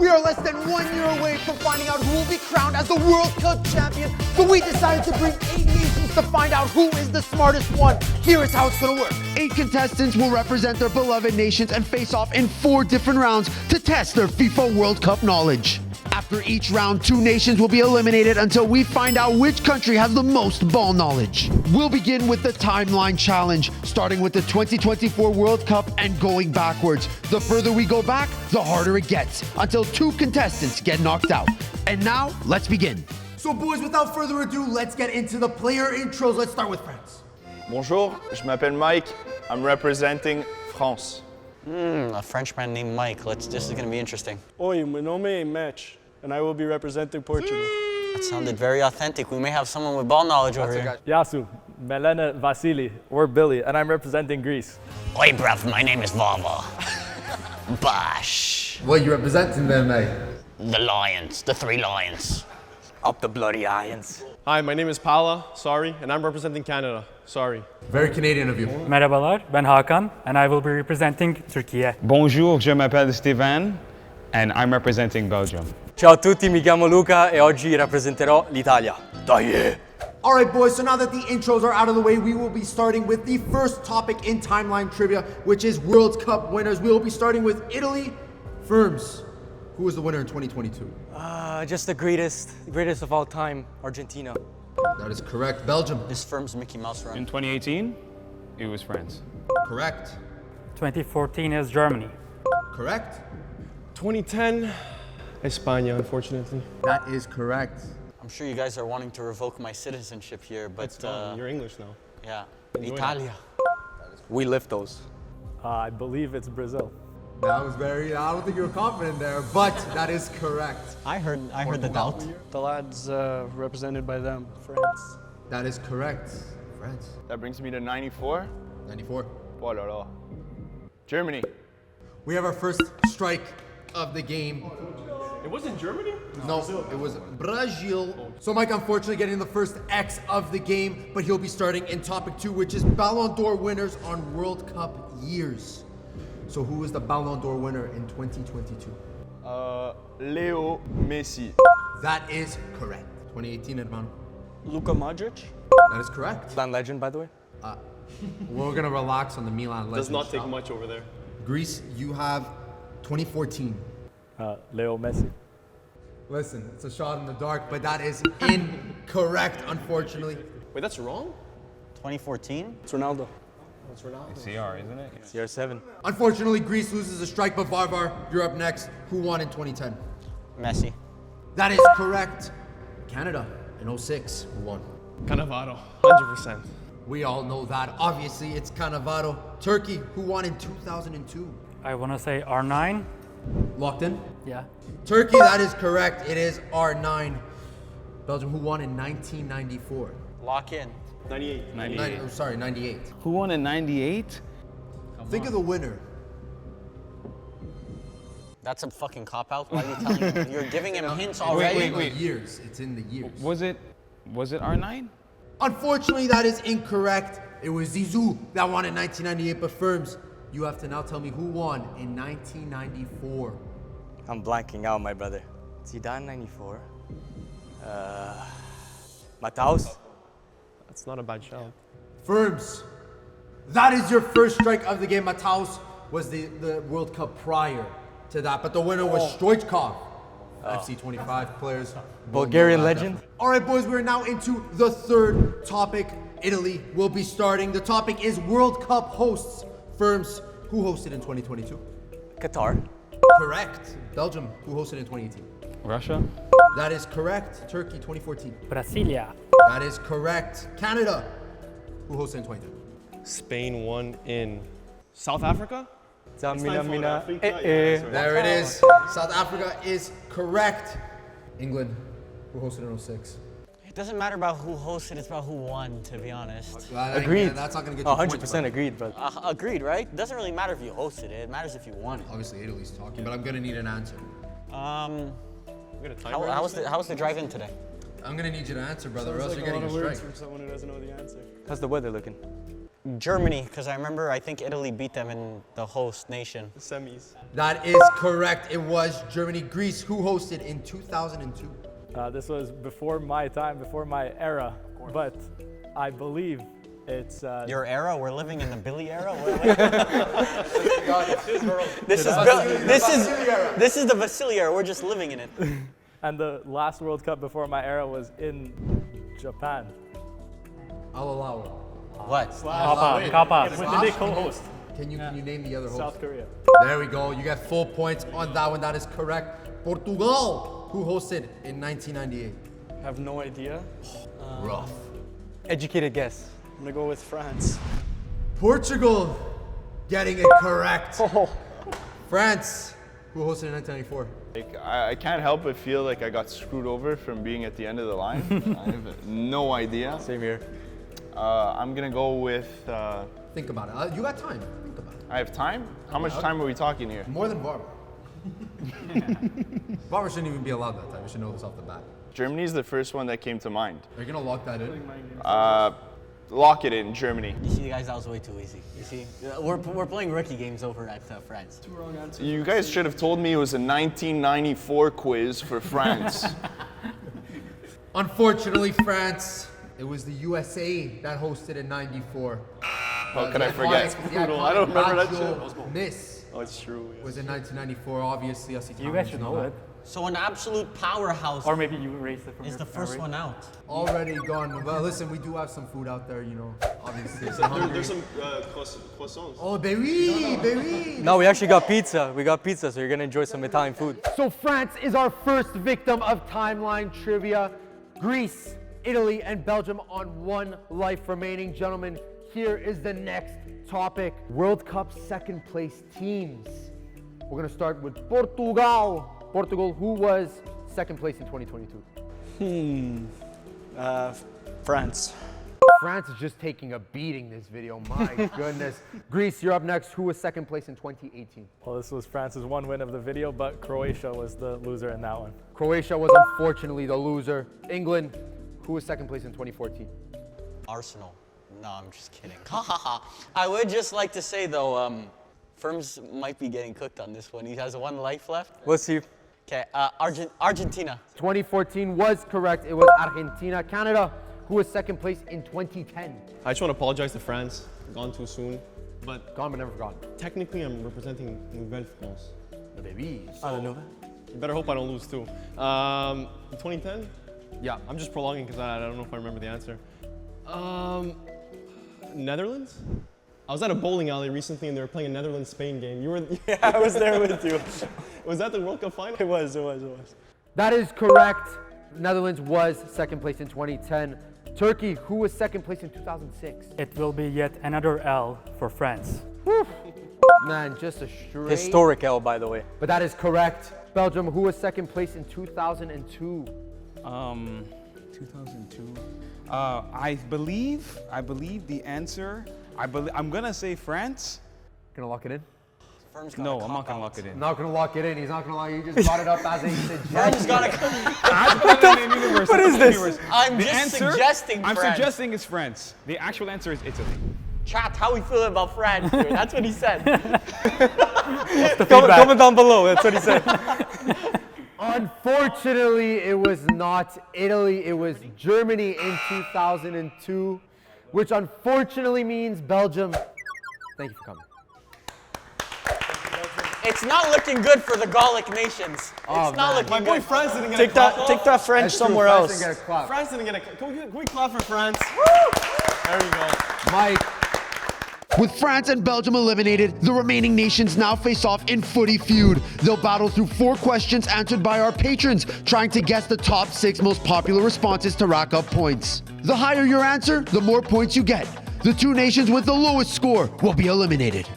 We are less than 1 year away from finding out who will be crowned as the World Cup champion, so we decided to bring 8 nations to find out who is the smartest one. Here is how it's gonna work. 8 contestants will represent their beloved nations and face off in 4 different rounds to test their FIFA World Cup knowledge. After each round, 2 nations will be eliminated until we find out which country has the most ball knowledge. We'll begin with the timeline challenge, starting with the 2024 World Cup and going backwards. The further we go back, the harder it gets, until 2 contestants get knocked out. And now, let's begin. So boys, without further ado, let's get into the player intros. Let's start with France. Bonjour, je m'appelle Mike. I'm representing France. A Frenchman named Mike. This is gonna be interesting. Oi, meu nome é Match, and I will be representing Portugal. That sounded very authentic. We may have someone with ball knowledge over here. Yasu, Melena Vasili, or Billy, and I'm representing Greece. Oi, bruv, my name is Vava. Bash. What are you representing then, mate? The Lions, the 3 Lions. Up the bloody irons. Hi, my name is Paula, sorry, and I'm representing Canada, sorry. Very Canadian of you. Merhabalar, ben Hakan, and I will be representing Turkey. Bonjour, je m'appelle Steven, and I'm representing Belgium. Ciao a tutti, mi chiamo Luca e oggi rappresenterò l'Italia. Dai! All right, boys, so now that the intros are out of the way, we will be starting with the first topic in Timeline Trivia, which is World Cup winners. We will be starting with Italy. Firms, who was the winner in 2022? Just the greatest of all time, Argentina. That is correct. Belgium. This firm's Mickey Mouse run. In 2018, it was France. Correct. 2014 is Germany. Correct. 2010, España, unfortunately. That is correct. I'm sure you guys are wanting to revoke my citizenship here, but You're English now. yeah. Enjoy Italia. We lift those. I believe it's Brazil. That was I don't think you were confident there, but that is correct. I heard the doubt. The lads represented by them, France. That is correct. France. That brings me to 94. 94. Oh là là. Germany. We have our first strike of the game. It wasn't Germany? No, it was Brazil. So Mike, unfortunately, getting the first X of the game, but he'll be starting in topic 2, which is Ballon d'Or winners on World Cup years. So who was the Ballon d'Or winner in 2022? Leo Messi. That is correct. 2018, hermano. Luka Modric? That is correct. Milan legend, by the way. We're gonna relax on the Milan legend. Does not take stuff. much over there. Greece, you have 2014. Leo Messi. Listen, it's a shot in the dark, but that is incorrect, unfortunately. Wait, that's wrong? 2014? It's Ronaldo. It's CR, isn't it? CR7. Unfortunately, Greece loses a strike, but Varvar, you're up next. Who won in 2010? Messi. That is correct. Canada in 06, who won? Cannavaro, 100%. We all know that. Obviously, it's Cannavaro. Turkey, who won in 2002? I want to say R9. Locked in? Yeah. Turkey, that is correct. It is R9. Belgium, who won in 1994? Lock in. 98. 98. Who won in 98? Think of the winner. That's a fucking cop-out. Why are you telling him? You're giving him hints already. wait. Years. It's in the years. Was it R9? Unfortunately, that is incorrect. It was Zizou that won in 1998, but Firms, you have to now tell me who won in 1994. I'm blanking out, my brother. Zidane, 94. Mataus. That's not a bad shout. Firms, that is your first strike of the game. Mataus was the World Cup prior to that, but the winner was Stoichkov. FC 25 players. Bulgarian legend. All right, boys, we're now into the third topic. Italy will be starting. The topic is World Cup hosts. Firms, who hosted in 2022? Qatar. Correct. Belgium, who hosted in 2018? Russia? That is correct. Turkey, 2014. Brasilia. That is correct. Canada, who hosted in 2010? Spain won in South Africa? Zamina, mina. There it is. South Africa is correct. England, who hosted in 06? It doesn't matter about who hosted, it's about who won, to be honest. Agreed. That's not going to get you 100% points, but agreed, but Agreed, right? It doesn't really matter if you hosted it. It matters if you won it. obviously Italy's talking, but I'm going to need an answer. Um, We got a timer. how was the drive-in today? I'm going to need you to answer, brother, or else Sounds you're like a getting lot a of words strike. from someone who doesn't know the answer. how's the weather looking? Germany, because I think Italy beat them in the host nation. Semis. That is correct. It was Germany. Greece, who hosted in 2002? This was before my time, before my era, but I believe it's... Your era? We're living in the Billy era? This is the Vasily era. We're just living in it. And the last World Cup before my era was in Japan. I'll allow it. What? Kappa. When did they co-host? Can you name the other host? South Korea. There we go. You get full points on that one. That is correct. Portugal, who hosted in 1998. I have no idea. Rough. Educated guess. I'm gonna go with France. Portugal, getting it correct. France, who hosted in 1994. Like, I can't help but feel like I got screwed over from being at the end of the line. I have no idea. Same here. I'm gonna go with. Think about it. You got time. Think about it. I have time? How much time are we talking here? More than Barbara. Barbara shouldn't even be allowed that time. We should know this off the bat. Germany's the first one that came to mind. Are you gonna lock that in? Lock it in, Germany. You see, guys, that was way too easy. You see, we're playing rookie games over at France. You guys should have told me it was a 1994 quiz for France. Unfortunately, France, it was the USA that hosted in 94. How could I forget? I don't remember that shit. Miss Oh, it's true. Yes. was in 1994, obviously. You guys should know that. So an absolute powerhouse Or maybe you erased it from is your the first memory. one out. Already gone. Well, listen, we do have some food out there, you know, obviously. There's some croissants. Oh, baby, baby. No, we actually got pizza. We got pizza, so you're gonna enjoy some Italian food. So France is our first victim of timeline trivia. Greece, Italy, and Belgium on one life remaining. Gentlemen, here is the next topic. World Cup second place teams. We're gonna start with Portugal. Portugal, who was second place in 2022? France. France is just taking a beating this video, my goodness. Greece, you're up next. Who was second place in 2018? Well, this was France's one win of the video, but Croatia was the loser in that one. Croatia was unfortunately the loser. England, who was second place in 2014? Arsenal. No, I'm just kidding. I would just like to say though, Firms might be getting cooked on this one. He has one life left. We'll see. Okay, Argentina. 2014 was correct. It was Argentina. Canada, who was second place in 2010. I just want to apologize to France. Gone too soon. But Gone but never forgotten. technically, I'm representing Nouvelle France. The babies. You better hope I don't lose too. 2010? Yeah, I'm just prolonging because I don't know if I remember the answer. Netherlands? I was at a bowling alley recently and they were playing a Netherlands-Spain game. You were, Yeah, I was there with you. was that the World Cup final? It was. That is correct. Netherlands was second place in 2010. Turkey, who was second place in 2006? It will be yet another L for France. Man, just a straight. Historic L, by the way. But that is correct. Belgium, who was second place in 2002? 2002. I believe the answer. I'm gonna say France. Gonna lock it in? Firms got No, a I'm not gonna cop-out. lock it in. I'm not gonna lock it in. He's not gonna lock it in. He just brought it up as a Firms suggestion. got a What is this? I'm The just answer? suggesting I'm France. suggesting it's France. The actual answer is Italy. Chat, how we feel about France here? That's what he said. Comment down below. That's what he said. Unfortunately, it was not Italy. It was Germany in 2002, which unfortunately means Belgium. Thank you for coming. It's not looking good for the Gallic nations. Oh, It's not man. looking My boy good. France didn't get Take a clap. that French That's true. somewhere France else. didn't get a clap. France didn't get a clap. Can we clap for France? There we go. Mike. With France and Belgium eliminated, the remaining nations now face off in Footy Feud. They'll battle through 4 questions answered by our patrons, trying to guess the top 6 most popular responses to rack up points. The higher your answer, the more points you get. The 2 nations with the lowest score will be eliminated.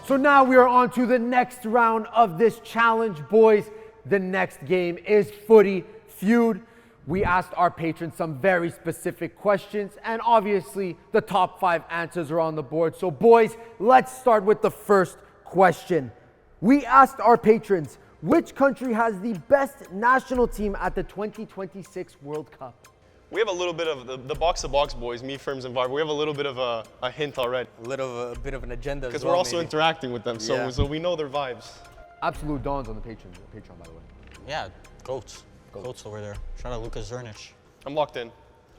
So now we are on to the next round of this challenge, boys. The next game is Footy Feud. We asked our patrons some very specific questions, and obviously the top 5 answers are on the board. So boys, let's start with the first question. We asked our patrons, which country has the best national team at the 2026 World Cup? We have a little bit of the box-to-box boys, me, Firms, and Varv. We have a little bit of a hint already. A bit of an agenda as Because well, we're also maybe. interacting with them, so Yeah. so we know their vibes. Absolute dons on the Patreon, by the way. Yeah, goats. Goats over there. Shout out Lucas Zernich. I'm locked in.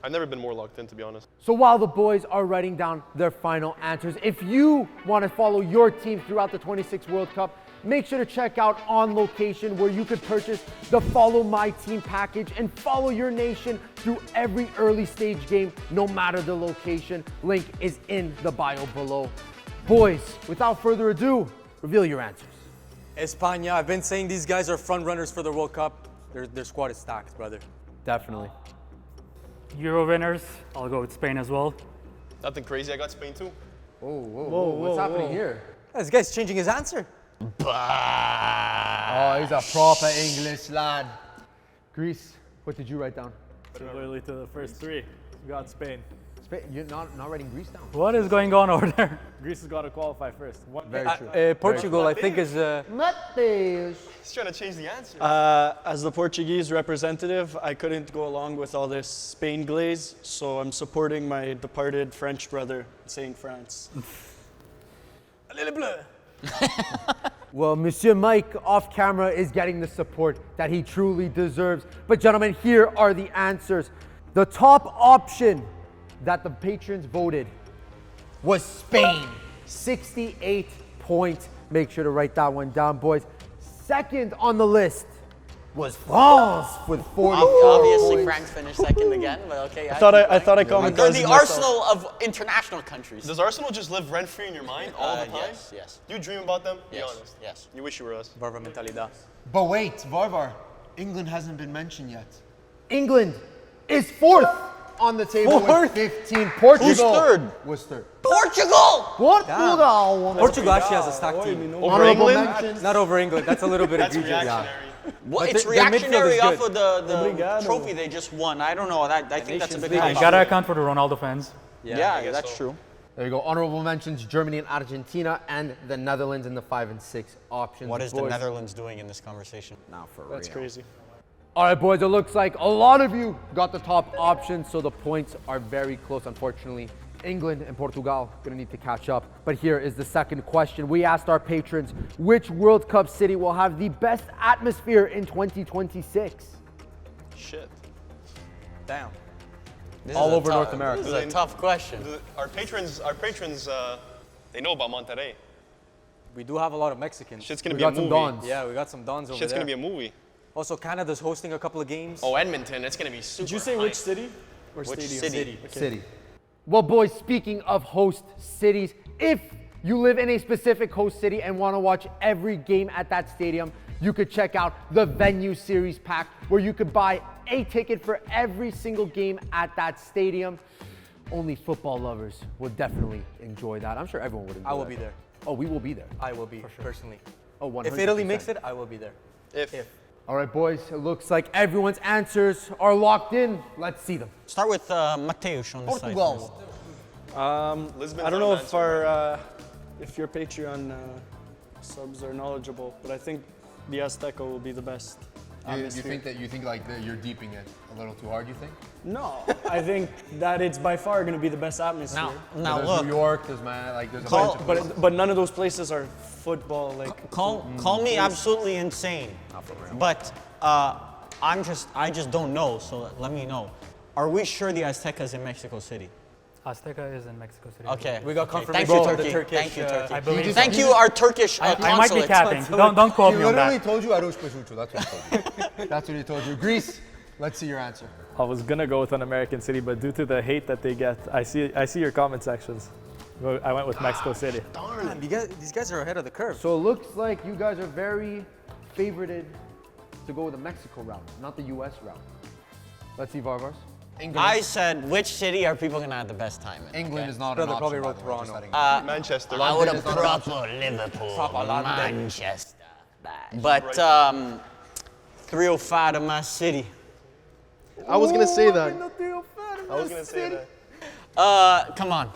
I've never been more locked in, to be honest. So while the boys are writing down their final answers, if you want to follow your team throughout the 26 World Cup, make sure to check out On Location, where you could purchase the Follow My Team package and follow your nation through every early stage game, no matter the location. Link is in the bio below. Boys, without further ado, reveal your answers. España, I've been saying these guys are front runners for the World Cup. Their squad is stacked, brother. Definitely. Euro winners, I'll go with Spain as well. Nothing crazy, I got Spain too. Whoa, what's happening here? This guy's changing his answer. Oh, he's a proper English lad. Greece, what did you write down? Similarly to the first three, we got Spain. Spain, you're not writing Greece down. What is going on over there? Greece has got to qualify first. Very true. Portugal, I think, is... Mateus. He's trying to change the answer. As the Portuguese representative, I couldn't go along with all this Spain glaze, so I'm supporting my departed French brother, saying France. Well, Monsieur Mike off camera is getting the support that he truly deserves. But gentlemen, here are the answers. The top option that the patrons voted was Spain, 68 points. Make sure to write that one down, boys. Second on the list was France with 40. Obviously, France finished second again, but okay. I thought I commented. They're the Arsenal of international countries. Does Arsenal just live rent-free in your mind all the time? Yes, yes. You dream about them? Be Yes, honest. yes. You wish you were us. Barba mentalidad. But wait, Varvar, England hasn't been mentioned yet. England is fourth on the table with 15. Portugal Who's third? was third. Portugal! Portugal. Portugal actually has a stacked team. Over Honorable England? mentions. Not over England. That's a little bit That's egregious. reactionary. Well, But it's their midfield is reactionary off good. of the Obrigado. trophy they just won. I don't know. I think that's a bit You high. gotta account for the Ronaldo fans. Yeah, that's true. There you go. Honorable mentions: Germany and Argentina, and the Netherlands in the 5 and 6 options. What is the boys. Netherlands doing in this conversation? That's crazy. All right, boys. It looks like a lot of you got the top option, so the points are very close. Unfortunately, England and Portugal gonna need to catch up. But here is the second question. We asked our patrons which World Cup city will have the best atmosphere in 2026. Shit. Damn. This All is a over tough- North America. This is a tough question. Our patrons, they know about Monterrey. We do have a lot of Mexicans. Shit's gonna We be a got some movie. dons. Yeah, we got some dons over Shit's there. gonna be a movie. Also, Canada's hosting a couple of games. Oh, Edmonton, it's gonna be super. Did you say which city or Which stadium? city? City. Well, boys, speaking of host cities, if you live in a specific host city and want to watch every game at that stadium, you could check out the Venue Series Pack, where you could buy a ticket for every single game at that stadium. Only football lovers will definitely enjoy that. I'm sure everyone would enjoy I will that. be there. Oh, we will be there. I will be, personally. Oh, 100%. If Italy makes it, I will be there. If. All right, boys, it looks like everyone's answers are locked in. Let's see them. Start with Mateusz on the side. Lisbon's I don't not know an if answer. if your Patreon subs are knowledgeable, but I think the Azteca will be the best. You think like you're deeping it a little too hard? You think? No, I think that it's by far going to be the best atmosphere. Now There's look. New York. There's there's a Call- bunch of But none of those places are football like. Call me absolutely insane, but I just don't know. So let me know. Are we sure the Aztecas in Mexico City? Azteca is in Mexico City. Okay. We got okay. confirmation Thank you, from the Turkey. Turkish, Thank you, Turkey. I believe. Thank you, our Turkish I might be consulate. capping. Don't quote me on that. told you Arush Peshucho. That's what he told you. That's what he told you. Greece. Let's see your answer. I was gonna go with an American city, but due to the hate that they get, I see your comment sections. I went with Mexico City. Damn, these guys are ahead of the curve. So it looks like you guys are very favorited to go with the Mexico route, not the US route. Let's see, Varvars. I said, which city are people gonna have the best time in? England is not Brother an option. probably by wrote the way, just Toronto. letting you know. Manchester. I would have is not an option. proper Liverpool, Proper London. Manchester. But 305 to my city. I was gonna say that. I was gonna say that. Come on.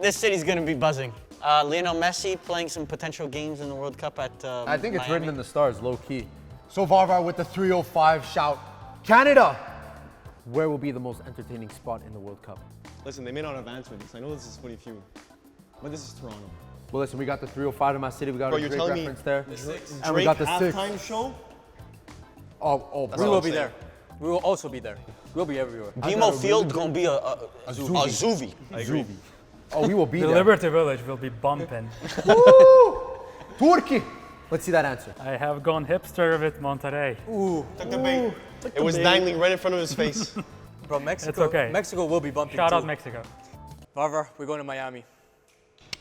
This city's gonna be buzzing. Lionel Messi playing some potential games in the World Cup at I think it's Miami. written in the stars, low key. So Varvar with the 305 shout. Canada Where will be the most entertaining spot in the World Cup? Listen, they may not have answered this. I know this is Footy Feud, but this is Toronto. Well, listen, we got the 305 in my city. We got Bro, a you're great telling me reference there. And we Drake got the 6. halftime show? Oh, We bro. will be there. We will also be there. We'll be everywhere. BMO Field gonna be a zoovie. I agree. Oh, we will be The there. Liberty Village will be bumping. Woo! Turkey. Let's see that answer. I have gone hipster with Monterrey. Took the bait. It was dangling right in front of his face. Bro, Mexico. It's okay. Mexico will be bumping Shout too. out Mexico. However, we're going to Miami.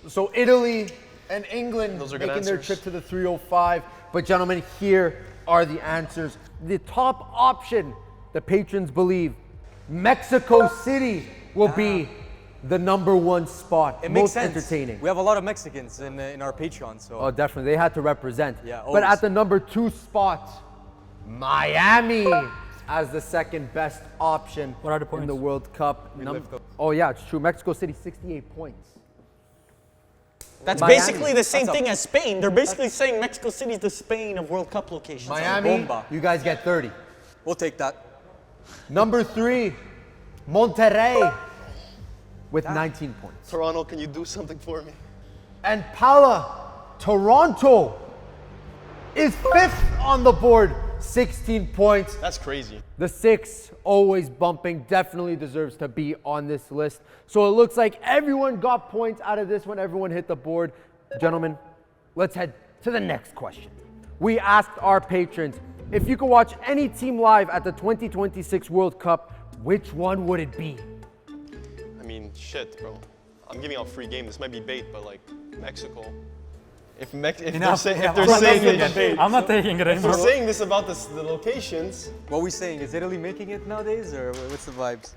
So Italy and England Those are good making their answers. trip to the 305. But gentlemen, here are the answers. The top option, the patrons believe, Mexico City will be the #1 spot. It makes most sense. entertaining. We have a lot of Mexicans in our Patreon, so. Oh, definitely. They had to represent. Yeah, but always. at the #2 spot, Miami as the second best option What are the in points? the World Cup. lift up. Oh, yeah, it's true. Mexico City, 68 points. That's Miami. basically the same That's thing as Spain. They're basically saying Mexico City is the Spain of World Cup locations. Miami, bomba. you guys get 30. We'll take that. #3, Monterrey with 19 points. Toronto, can you do something for me? And Pala, Toronto is 5th on the board, 16 points. That's crazy. The 6, always bumping, definitely deserves to be on this list. So it looks like everyone got points out of this one. Everyone hit the board. Gentlemen, let's head to the next question. We asked our patrons, if you could watch any team live at the 2026 World Cup, which one would it be? I mean, shit, bro. I'm giving out free game. This might be bait, but like Mexico. If they're saying I'm not taking it if they're anymore. saying this about the locations, What are we saying? Is Italy making it nowadays, or what's the vibes?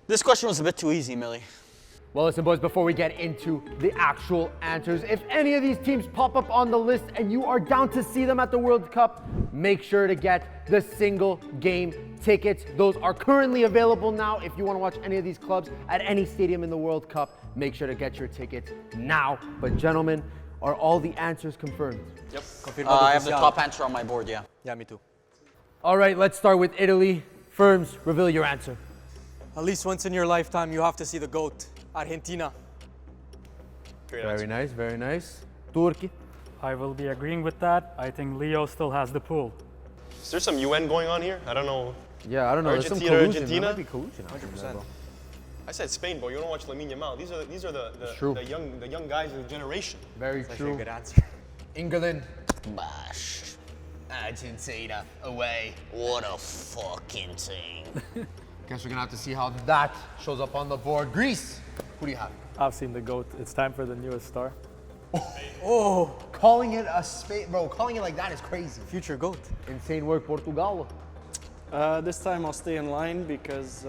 This question was a bit too easy, Millie. Well, listen, boys, before we get into the actual answers, if any of these teams pop up on the list and you are down to see them at the World Cup, make sure to get the single game tickets. Those are currently available now. If you want to watch any of these clubs at any stadium in the World Cup, make sure to get your tickets now. But gentlemen, are all the answers confirmed? yep. I have the top answer on my board, yeah. Yeah, me too. All right, let's start with Italy. Firms, reveal your answer. At least once in your lifetime, you have to see the GOAT, Argentina. Very nice, very nice. Turkey. I will be agreeing with that. I think Leo still has the pool. Is there some UN going on here? I don't know. Yeah, I don't know. There's some Argentina, collusion. Argentina? There might be collusion out there, 100%. bro. I said Spain, bro. You don't watch Lamine Yamal. These are true. the young guys of the generation. Very Actually, a true. good answer. England. Bash. Argentina away. What a fucking thing. Guess we're gonna have to see how that shows up on the board. Greece. Who do you have? I've seen the GOAT. It's time for the newest star. Oh, calling it a Spain, bro. Calling it like that is crazy. Future GOAT. Insane work, Portugal. This time I'll stay in line because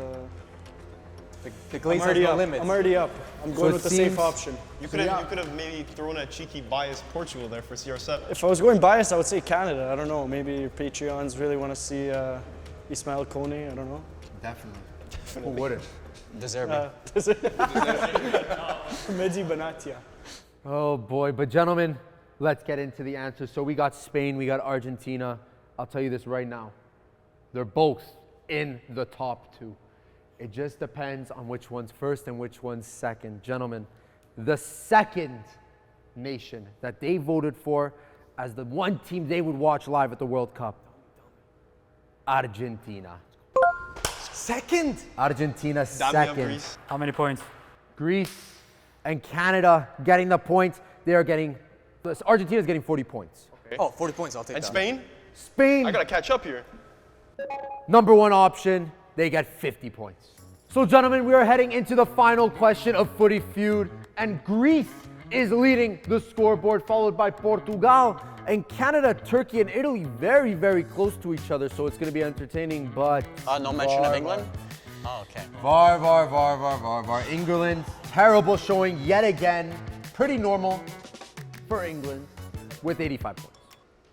The glaze has no limit. I'm already up. I'm going it with the safe seems- option. You could have maybe thrown a cheeky bias Portugal there for CR7. If I was going biased, I would say Canada. I don't know. Maybe your Patreons really want to see Ismail Kone. I don't know. Definitely. Who wouldn't? Deserving. Mehdi Benatia. Oh boy, but gentlemen, let's get into the answers. So we got Spain, we got Argentina. I'll tell you this right now. They're both in the top 2. It just depends on which one's first and which one's second. Gentlemen, the second nation that they voted for as the one team they would watch live at the World Cup, Argentina. Second? Argentina Damn you, second. Greece. How many points? Greece and Canada getting the points. They are getting, Argentina's getting 40 points. Oh, 40 points. I'll take And that. Spain? Spain, I gotta catch up here. #1 option, they get 50 points. So gentlemen, we are heading into the final question of Footy Feud, and Greece is leading the scoreboard, followed by Portugal, and Canada, Turkey, and Italy very, very close to each other, so it's going to be entertaining, but... No mention of England? Oh, okay. VAR. England, terrible showing yet again. Pretty normal for England with 85 points.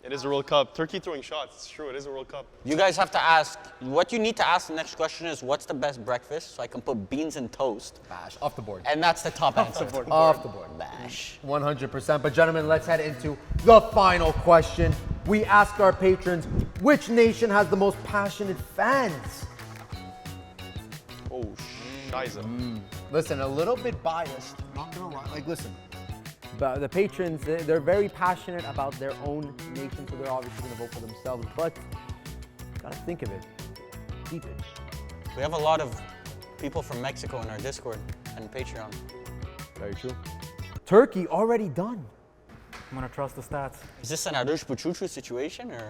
It is a World Cup. Turkey throwing shots. It's true. It is a World Cup. You guys have to ask, what you need to ask the next question is, what's the best breakfast? So I can put beans and toast. Bash, off the board. And that's the top answer. Off the board. Bash. 100%. But gentlemen, let's head into the final question. We asked our patrons, which nation has the most passionate fans? Oh, Scheiße. Listen, a little bit biased, not gonna lie. Like, listen, But the patrons, they're very passionate about their own nation, so they're obviously going to vote for themselves. But gotta think of it, keep it. We have a lot of people from Mexico in our Discord and Patreon. Very true. Turkey already done. I'm gonna trust the stats. Is this an Arush Buchuchu situation or?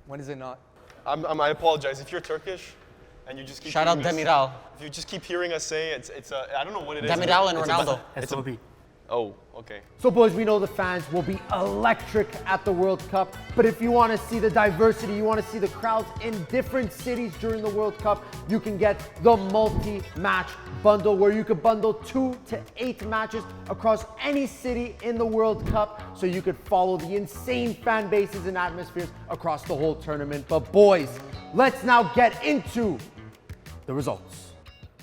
When is it not? I apologize if you're Turkish and you just keep Shout out hearing us- Demiral. If you just keep hearing us say it's I don't know what it is. Demiral and It's a- Ronaldo. SLB. Oh, okay. so boys, we know the fans will be electric at the World Cup, but if you want to see the diversity, you want to see the crowds in different cities during the World Cup, you can get the multi-match bundle where you could bundle 2 to 8 matches across any city in the World Cup so you could follow the insane fan bases and atmospheres across the whole tournament. But boys, let's now get into the results.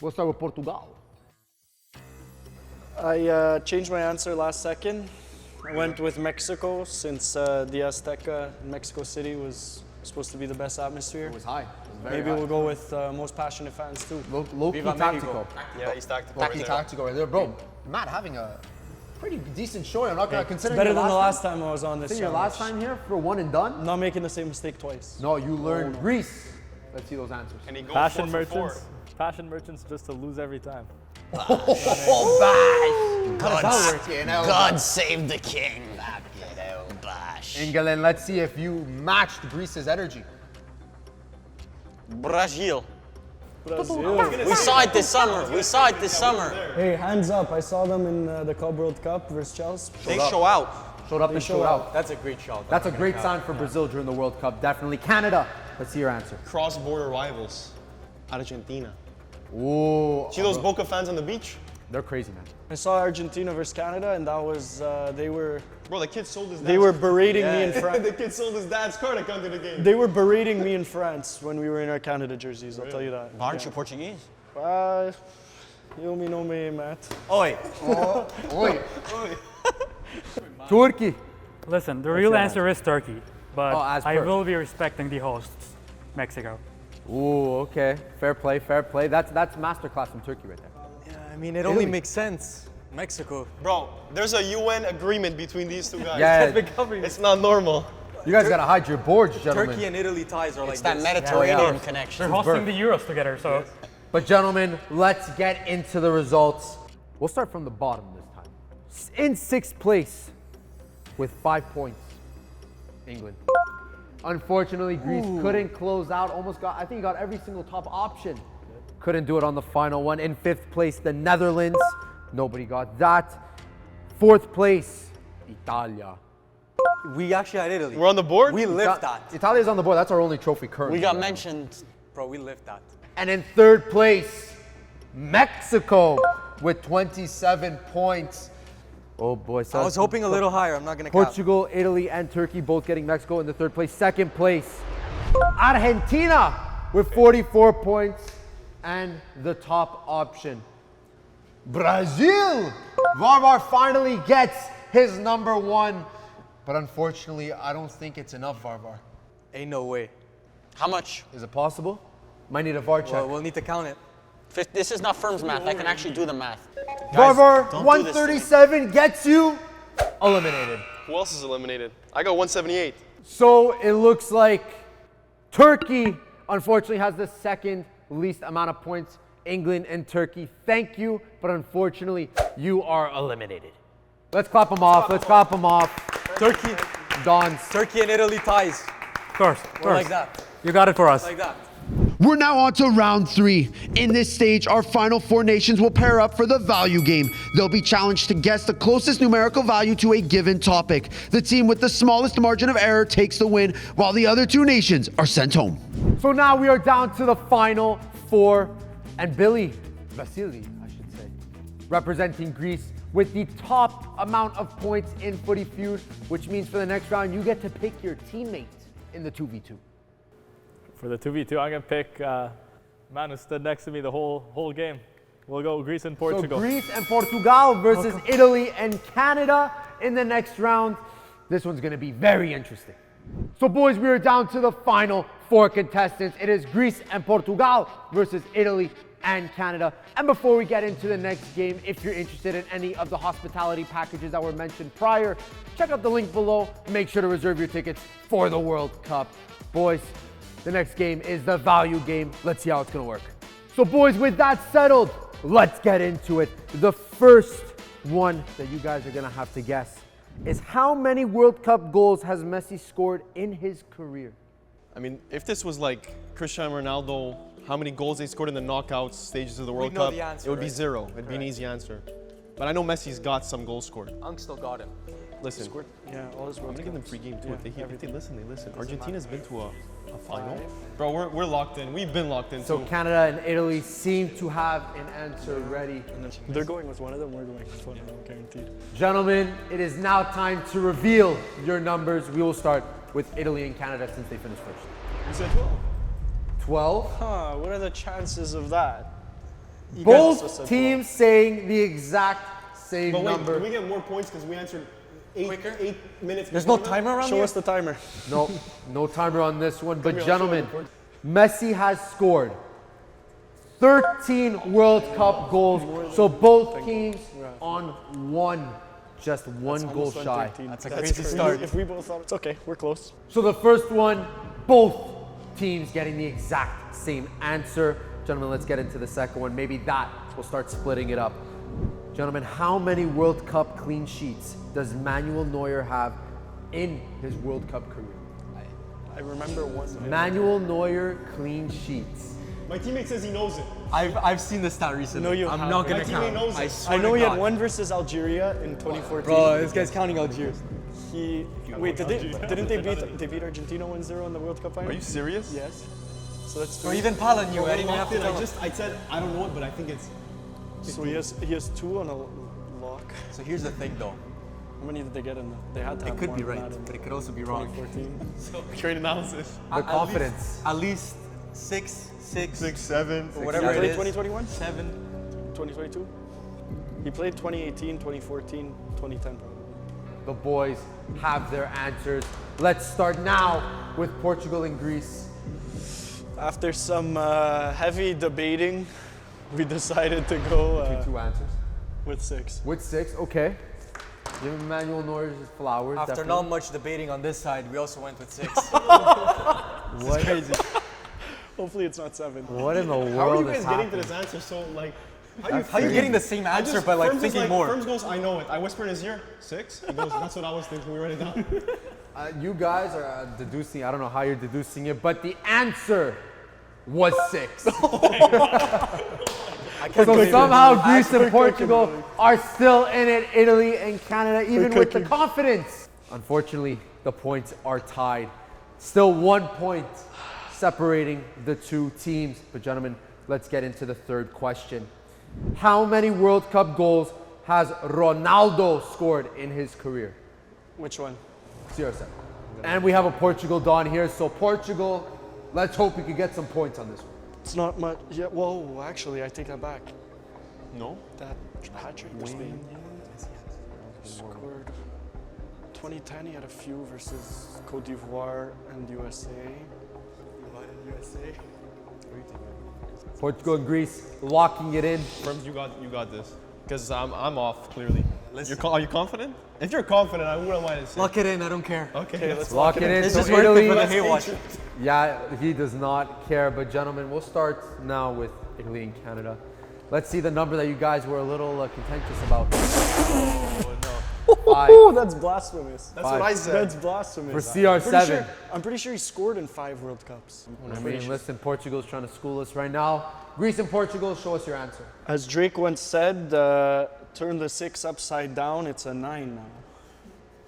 We'll start with Portugal. I changed my answer last second. I went with Mexico since the Azteca in Mexico City was supposed to be the best atmosphere. It was high. It was very Maybe high. we'll go with most passionate fans too. Low-key Viva tactical. Yeah, he's tactical. Low-key right there. tactical right there. Bro, Matt having a pretty decent showing. I'm not going to consider Better than the last time I was on this. I think your last time here for one and done? I'm not making the same mistake twice. No, you learned Greece. Let's see those answers. And he goes Passion 4 for 4. merchants. Passion merchants just to lose every time. Oh, bash! God save the king. Bash. England, let's see if you matched Greece's energy. Brazil. Brazil. We saw it this summer. We saw it this summer. Hey, hands up. I saw them in the Club World Cup versus Chelsea. They show out. Showed up and showed out. That's a great shot. That's a great sign for Brazil during the World Cup. Definitely. Canada, let's see your answer. Cross-border rivals. Argentina. Ooh, See those Boca fans on the beach? they're crazy, man. I saw Argentina versus Canada, and that was they were Bro, the kid sold his dad's they were berating me in The France. kid sold his dad's car to come to the game. They were berating me in France when we were in our Canada jerseys. I'll tell you that. Aren't you Portuguese? You me know me, Matt. Oi. Oi. Turkey. Listen, the real answer is Turkey, but Oh, as I per. will be respecting the hosts, Mexico. Ooh, okay. Fair play, fair play. That's masterclass from Turkey right there. Yeah, I mean, it only makes sense. Mexico. Bro, there's a UN agreement between these two guys. Yeah, It's not normal. you guys gotta hide your boards, gentlemen. Turkey and Italy ties are like It's that this. Mediterranean They're connection. hosting the Euros together, so But gentlemen, let's get into the results. We'll start from the bottom this time. In 6th place with 5 points, England. Unfortunately, Greece couldn't close out. Almost got, I think he got every single top option. Couldn't do it on the final one. In 5th place, the Netherlands. Nobody got that. 4th place, Italia. We actually had Italy. We're on the board? We lift that. Italia's on the board. That's our only trophy currently. We got mentioned. Bro, we lift that. And in 3rd place, Mexico with 27 points. Oh boy. So I was hoping a little higher. I'm not gonna cap. Portugal, Italy, and Turkey both getting Mexico in the 3rd place. 2nd place, Argentina With 44 points and the top option. Brazil! Varvar finally gets his number 1. But unfortunately, I don't think it's enough, Varvar. Ain't no way. How much? Is it possible? Might need a VAR check. Well, we'll need to count it. This is not Firm's math. I can actually do the math. Varvar, don't do this to me. 137 gets you eliminated. Who else is eliminated? I got 178. So it looks like Turkey, unfortunately, has the second least amount of points. England and Turkey, thank you, but unfortunately, you are eliminated. Let's clap them off. Let's clap them off. Turkey, Dons. Turkey and Italy ties. of course. We're like that. You got it for us. Like that. We're now on to round 3. In this stage, our final 4 nations will pair up for the value game. They'll be challenged to guess the closest numerical value to a given topic. The team with the smallest margin of error takes the win, while the other 2 nations are sent home. So now we are down to the final 4. And Vasily, I should say, representing Greece with the top amount of points in Footy Feud, which means for the next round, you get to pick your teammate in the 2v2. For the 2v2, I'm gonna pick man who stood next to me the whole game. We'll go Greece and Portugal. So Greece and Portugal versus Italy and Canada in the next round. This one's gonna be very interesting. So boys, we are down to the final 4 contestants. It is Greece and Portugal versus Italy and Canada. And before we get into the next game, if you're interested in any of the hospitality packages that were mentioned prior, check out the link below. Make sure to reserve your tickets for the World Cup. Boys, the next game is the value game. Let's see how it's gonna work. So boys, with that settled, let's get into it. The first one that you guys are gonna have to guess is how many World Cup goals has Messi scored in his career? I mean, if this was like Cristiano Ronaldo, how many goals they scored in the knockout stages of the World know Cup, the answer, it would be right? 0. It'd be an easy answer. But I know Messi's got some goals scored. Unk still got him. Listen, Yeah, all his I'm World gonna give them Cups. free game too. Yeah, If they everything. listen, they listen. Argentina's been to a final. Bro, we're locked in. We've been locked in So too. Canada and Italy seem to have an answer ready. They're going with one of them, we're going with one of them, guaranteed. Gentlemen, it is now time to reveal your numbers. We will start with Italy and Canada since they finished first. You said 12. 12. Huh, what are the chances of that? You guys also Both said teams saying the exact same But wait, number. can we get more points because we answered 8 minutes? There's no before that? timer around 12. Show here? us the timer. No, no timer on this one. But here, I'll gentlemen, show you. Messi has scored 13 World Cup goals. So both teams on one, just one goal Almost on shy. 13. That's a crazy start. If we both thought it's okay, we're close. So the first one, both teams getting the exact same answer. Gentlemen, let's get into the second one. Maybe that will start splitting it up. Gentlemen, how many World Cup clean sheets does Manuel Neuer have in his World Cup career? I remember one. Manuel Neuer clean sheets. My teammate says he knows it. I've seen this stat recently. No, you I'm haven't. not My gonna teammate count. knows I it. swear I know to he had God. one versus Algeria in 2014. Bro, this guy's counting Algiers. Wait, didn't they beat Argentina 1-0 in the World Cup final? Are you serious? Yes. So that's Bro, three. even Pala knew. I We're didn't even have locked to in. tell him. I said I don't know it, but I think it's So he has 2 on a lock. So here's the thing though. How many did they get in the? They had to It have could more be than right, that in but it could also be wrong. 2014. great analysis. The confidence. At least 6, 6, 7. or He whatever it played is. 2021? 7. 2022? He played 2018, 2014, 2010 probably. The boys have their answers. Let's start now with Portugal and Greece. After some heavy debating, we decided to go Two answers. with 6. With 6, okay. Give Emmanuel Neuer his flowers. After definitely. not much debating on this side, we also went with 6. What, Crazy. Hopefully it's not 7. what in the world How are you is guys getting to happening? this answer so like? How you getting the same answer but like thinking more? Firms goes, I know it. I whisper in his ear, 6. He goes, that's what I was thinking. We write it down. You guys are deducing, I don't know how you're deducing it, but the answer was 6. So somehow Greece and Portugal are still in it, Italy and Canada, even with the confidence. Unfortunately, the points are tied. Still 1 point separating the two teams. But gentlemen, let's get into the third question. How many World Cup goals has Ronaldo scored in his career? Which one? 0-7. And we have a Portugal Don here. So Portugal, let's hope we could get some points on this one. It's not much. Yeah, whoa, actually, I take that back. No. That hat trick for Spain. Scored 2010, he had a few versus Cote d'Ivoire and USA. Portugal and Greece locking it in. Firms, you got this. Because I'm off clearly. Are you confident? If you're confident, I wouldn't mind to say. Lock it in, I don't care. Okay, let's Lock it in. It's So just worth it Italy, for the hate watcher. yeah, he does not care. But gentlemen, we'll start now with Italy and Canada. Let's see the number that you guys were a little contentious about. Oh, that's blasphemous. That's what I said. That's blasphemous. For CR7. I'm pretty sure he scored in 5 World Cups. I mean, listen, Portugal's trying to school us right now. Greece and Portugal, show us your answer. As Drake once said, turn the 6 upside down, it's a 9 now.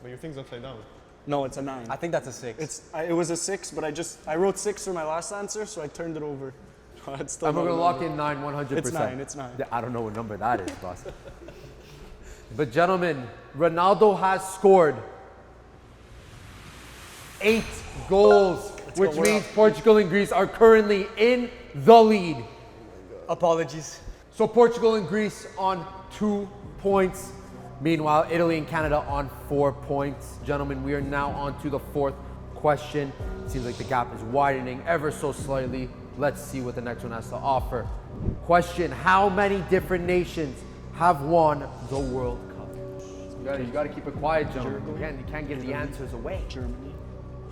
But your thing's upside down. No, it's a 9. I think that's a 6. It was a 6, but I wrote 6 for my last answer, so I turned it over. It's still And we're not going to a lock number. in 9, 100%. It's 9, it's 9. Yeah, I don't know what number that is, boss. But gentlemen, Ronaldo has scored 8 goals, which go, we're means up. Portugal and Greece are currently in the lead. Apologies. So Portugal and Greece on 2 points. Meanwhile, Italy and Canada on 4 points. Gentlemen, we are now on to the fourth question. It seems like the gap is widening ever so slightly. Let's see what the next one has to offer. Question, how many different nations have won the World Cup? You gotta keep it quiet, gentlemen. You can't give the answers away. Germany,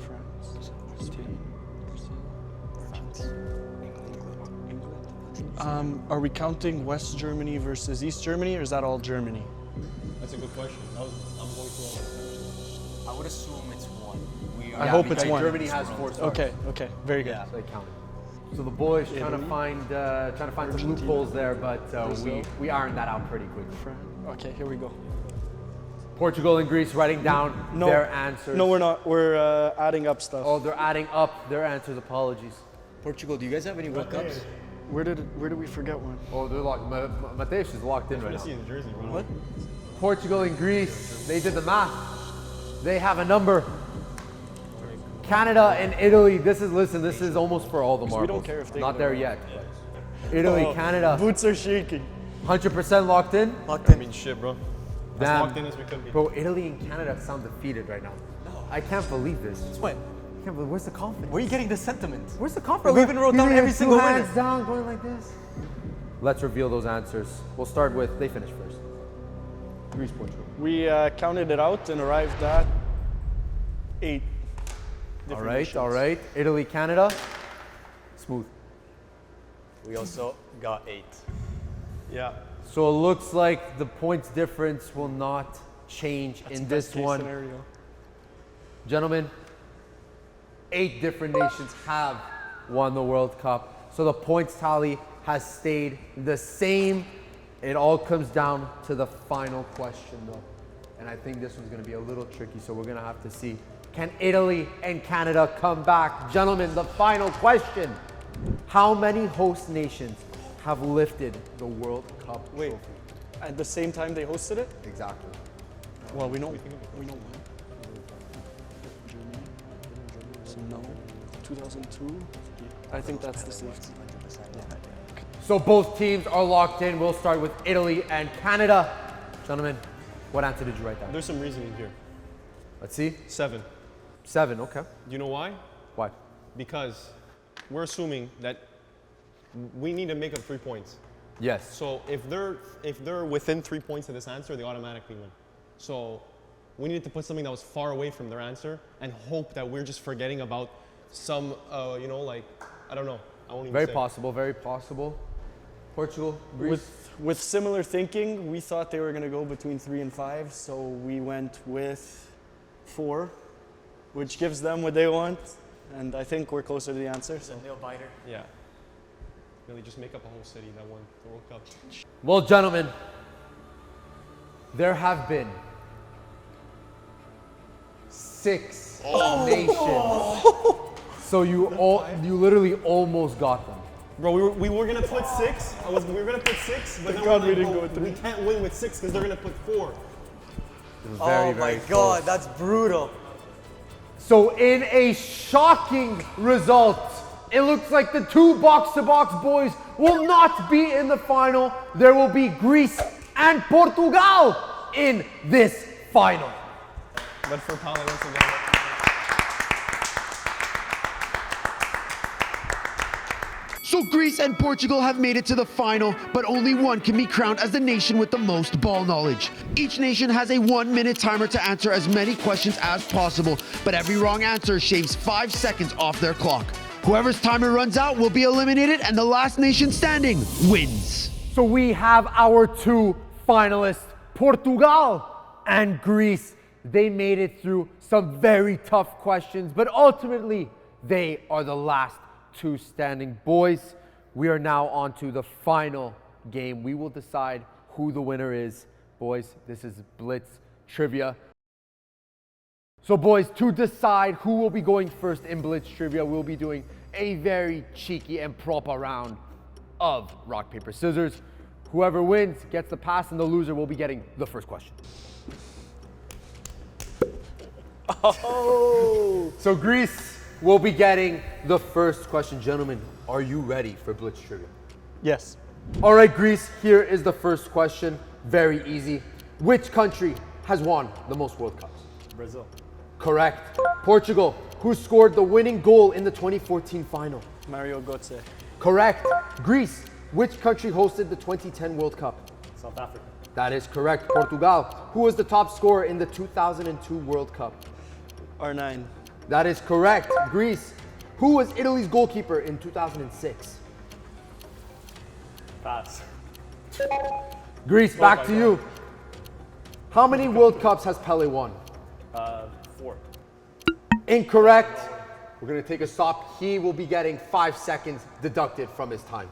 France, Spain, Brazil, England. Are we counting West Germany versus East Germany, or is that all Germany? That's a good question. I'm going to. I would assume it's one. I hope it's one. Germany has 4 stars. Okay, very good. So they count it. So the boys trying to find some loopholes there, but we ironed that out pretty quickly. Okay, here we go. Portugal and Greece writing down their answers. No, we're not. We're adding up stuff. Oh, they're adding up their answers. Apologies. Portugal, do you guys have any World Cups? Where did we forget one? Oh, they're locked. Mateus is locked in right now. See in Jersey, bro. What? Portugal and Greece, they did the math. They have a number. Canada and Italy, this is almost for all the marbles. We don't care if they Not there yet. Italy, Canada, Boots are shaking. 100% locked in? Locked I in. mean, shit, bro. As Damn. locked in as we could be. Bro, Italy and Canada sound defeated right now. No. I can't believe this. When? I can't believe, where's the confidence? Where are you getting the sentiment? Where's the confidence? We even wrote down every single two winner. hands down, going like this. Let's reveal those answers. We'll start with, they finished first. Greece, Portugal. We counted it out and arrived at 8. All right. Italy, Canada. Smooth. We also got 8. Yeah. So it looks like the points difference will not change in this Best case one. scenario. Gentlemen, 8 different nations have won the World Cup. So the points tally has stayed the same. It all comes down to the final question though. And I think this one's gonna be a little tricky, so we're gonna have to see. Can Italy and Canada come back? Gentlemen, the final question. How many host nations have lifted the World Cup trophy? At the same time they hosted it? Exactly. Well, we know one. Germany. So no. 2002. I think that's the safety. So both teams are locked in. We'll start with Italy and Canada. Gentlemen, what answer did you write down? There's some reasoning here. Let's see. 7. 7, okay. Do you know why? Why? Because we're assuming that we need to make up 3 points. Yes. So if they're within 3 points of this answer, they automatically win. So we needed to put something that was far away from their answer and hope that we're just forgetting about some, like, I don't know. I won't even Very say. possible, very possible. Portugal, Greece. With similar thinking, we thought they were going to go between 3 and 5, so we went with 4, which gives them what they want, and I think we're closer to the answer. So. Nail biter. Yeah. Really just make up a whole city that won the World Cup. Well, gentlemen, there have been 6 nations. So you literally almost got them. Bro, we were gonna put 6. We were gonna put 6, but then we didn't go with 3. We can't win with 6 because they're gonna put 4. Oh my God, that's brutal. So in a shocking result, it looks like the 2 box-to-box boys will not be in the final. There will be Greece and Portugal in this final. But for Paolo once again. So Greece and Portugal have made it to the final, but only one can be crowned as the nation with the most ball knowledge. Each nation has a 1-minute timer to answer as many questions as possible, but every wrong answer shaves 5 seconds off their clock. Whoever's timer runs out will be eliminated, and the last nation standing wins. So we have our 2 finalists, Portugal and Greece. They made it through some very tough questions, but ultimately they are the last 2 standing. Boys, we are now on to the final game. We will decide who the winner is. Boys, this is Blitz Trivia. So boys, to decide who will be going first in Blitz Trivia, we'll be doing a very cheeky and proper round of rock, paper, scissors. Whoever wins gets the pass, and the loser will be getting the first question. Oh! So Greece will be getting the first question. Gentlemen, are you ready for Blitz Trivia? Yes. All right, Greece, here is the first question. Very easy. Which country has won the most World Cups? Brazil. Correct. Portugal, who scored the winning goal in the 2014 final? Mario Götze. Correct. Greece, which country hosted the 2010 World Cup? South Africa. That is correct. Portugal, who was the top scorer in the 2002 World Cup? R9. That is correct. Greece, who was Italy's goalkeeper in 2006? Pass. Greece, back to you. How many World Cups has Pele won? 4. Incorrect. We're going to take a stop. He will be getting 5 seconds deducted from his time.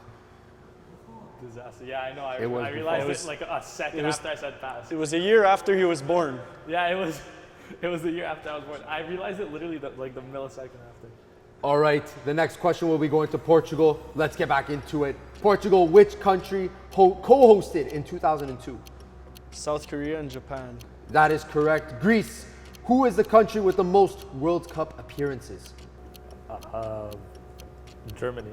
Disaster. Yeah, I know. I was realized before. it like a second after I said pass. It was a year after he was born. Yeah, it was the year after I was born. I realized it literally like the millisecond after. All right, the next question will be going to Portugal. Let's get back into it. Portugal, which country co-hosted in 2002? South Korea and Japan. That is correct. Greece, who is the country with the most World Cup appearances? Germany.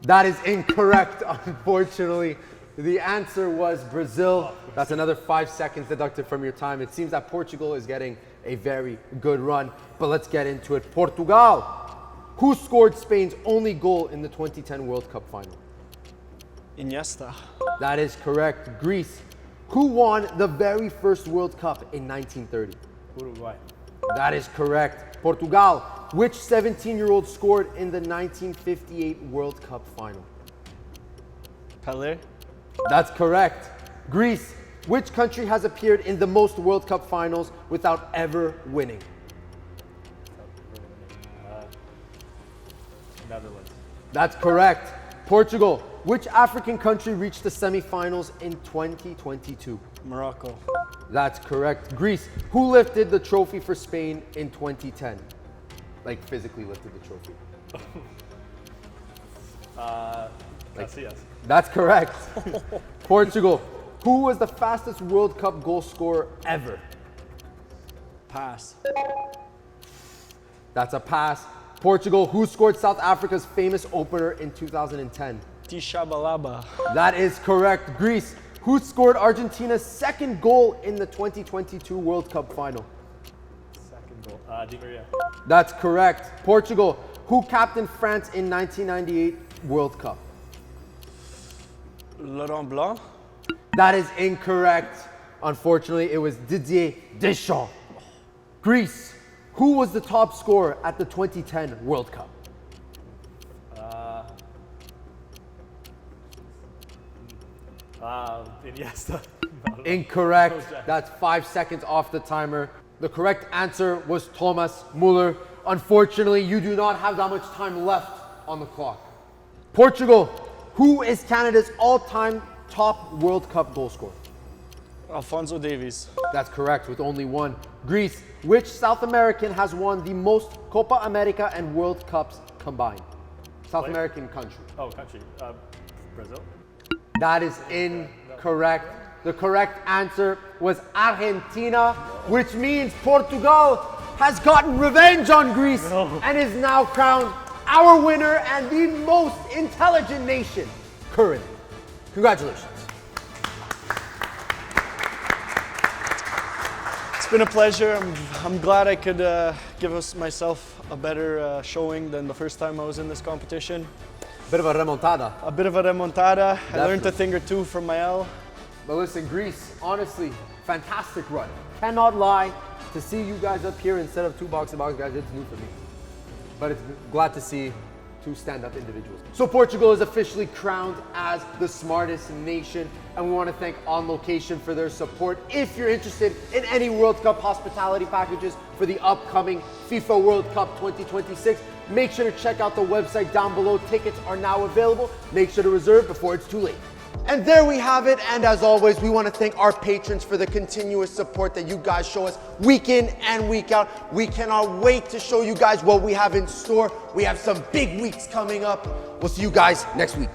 That is incorrect, unfortunately. The answer was Brazil. That's another 5 seconds deducted from your time. It seems that Portugal is getting a very good run, but let's get into it. Portugal, who scored Spain's only goal in the 2010 World Cup final? Iniesta. That is correct. Greece, who won the very first World Cup in 1930? Uruguay. That is correct. Portugal, which 17-year-old scored in the 1958 World Cup final? Pelé. That's correct. Greece, which country has appeared in the most World Cup finals without ever winning? Netherlands. That's correct. Portugal, which African country reached the semifinals in 2022? Morocco. That's correct. Greece, who lifted the trophy for Spain in 2010? Like physically lifted the trophy. Casillas. That's correct. Portugal, who was the fastest World Cup goal scorer ever? Pass. That's a pass. Portugal, who scored South Africa's famous opener in 2010? Tishabalaba. That is correct. Greece, who scored Argentina's second goal in the 2022 World Cup final? Second goal. Di Maria. That's correct. Portugal, who captained France in 1998 World Cup? Laurent Blanc. That is incorrect. Unfortunately, it was Didier Deschamps. Greece, who was the top scorer at the 2010 World Cup? Iniesta. Incorrect. That's 5 seconds off the timer. The correct answer was Thomas Müller. Unfortunately, you do not have that much time left on the clock. Portugal, who is Canada's all-time top World Cup goal scorer? Alphonso Davies. That's correct, with only one. Greece, which South American has won the most Copa America and World Cups combined? South American country. Oh, country. Brazil. That is incorrect. The correct answer was Argentina, which means Portugal has gotten revenge on Greece and is now crowned our winner and the most intelligent nation currently. Congratulations. It's been a pleasure. I'm glad I could give myself a better showing than the first time I was in this competition. Bit of a remontada. A bit of a remontada. I learned a thing or two from Mael. But listen, Greece, honestly, fantastic run. Cannot lie. To see you guys up here instead of two box-to-box guys, it's new for me. But it's glad to see two stand-up individuals. So Portugal is officially crowned as the smartest nation, and we want to thank On Location for their support. If you're interested in any World Cup hospitality packages for the upcoming FIFA World Cup 2026, make sure to check out the website down below. Tickets are now available. Make sure to reserve before it's too late. And there we have it. And as always, we want to thank our patrons for the continuous support that you guys show us week in and week out. We cannot wait to show you guys what we have in store. We have some big weeks coming up. We'll see you guys next week.